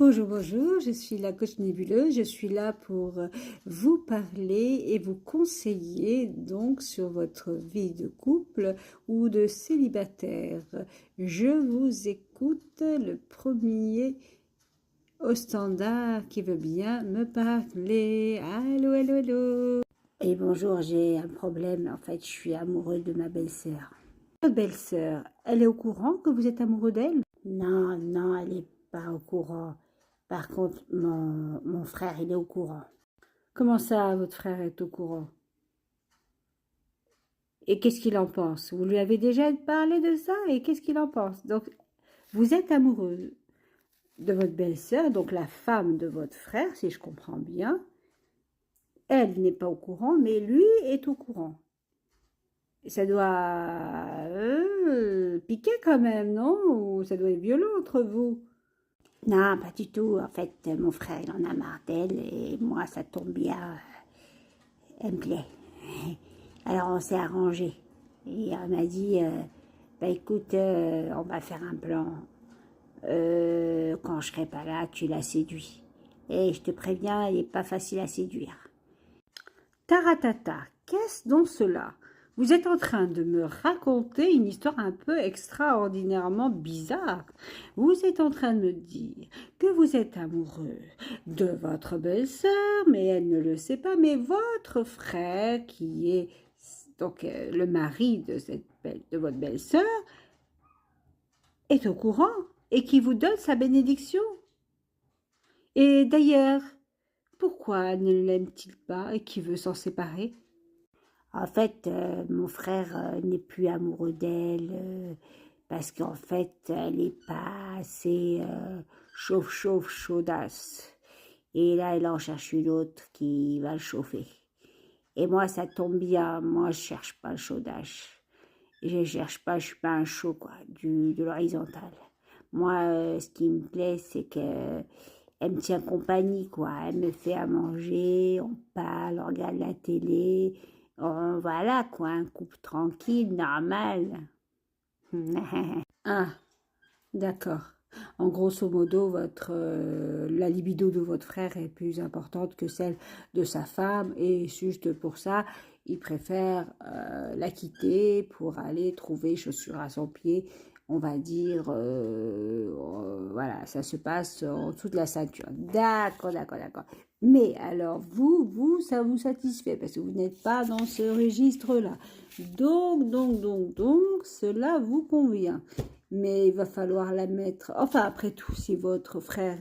Bonjour, bonjour, je suis la coach nébuleuse, je suis là pour vous parler et vous conseiller donc sur votre vie de couple ou de célibataire. Je vous écoute, le premier au standard qui veut bien me parler. Allô, allô, allô. Et bonjour, j'ai un problème, en fait je suis amoureux de ma belle-sœur. Votre belle-sœur, elle est au courant que vous êtes amoureux d'elle? Non, non, elle n'est pas au courant. Par contre, mon frère, il est au courant. Comment ça, votre frère est au courant? Et qu'est-ce qu'il en pense? Vous lui avez déjà parlé de ça et qu'est-ce qu'il en pense? Donc, vous êtes amoureux de votre belle-sœur, donc la femme de votre frère, si je comprends bien. Elle n'est pas au courant, mais lui est au courant. Ça doit piquer quand même, non? Ou ça doit être violent entre vous? Non, pas du tout. En fait, mon frère, il en a marre d'elle et moi, ça tombe bien. Elle me plaît. Alors, on s'est arrangé. Et elle m'a dit, bah écoute, on va faire un plan. Quand je serai pas là, tu la séduis. Et je te préviens, elle n'est pas facile à séduire. Taratata, qu'est-ce donc cela? Vous êtes en train de me raconter une histoire un peu extraordinairement bizarre. Vous êtes en train de me dire que vous êtes amoureux de votre belle-sœur, mais elle ne le sait pas, mais votre frère, qui est donc le mari de votre belle-sœur, est au courant et qui vous donne sa bénédiction. Et d'ailleurs, pourquoi ne l'aime-t-il pas et qui veut s'en séparer? En fait, mon frère n'est plus amoureux d'elle parce qu'en fait, elle n'est pas assez chaudasse. Et là, elle en cherche une autre qui va le chauffer. Et moi, ça tombe bien. Moi, je cherche pas le chaudage. Je cherche pas, je suis pas un chaud, quoi, de l'horizontal. Moi, ce qui me plaît, c'est que elle me tient compagnie, quoi. Elle me fait à manger, on parle, on regarde la télé. Voilà, quoi, un couple tranquille, normal. Ah, d'accord. En grosso modo, la libido de votre frère est plus importante que celle de sa femme et juste pour ça, il préfère la quitter pour aller trouver chaussure à son pied. On va dire, voilà, ça se passe en dessous de la ceinture. D'accord, d'accord, d'accord. Mais alors, ça vous satisfait parce que vous n'êtes pas dans ce registre-là. Donc, cela vous convient. Mais il va falloir la mettre... Enfin, après tout, si votre frère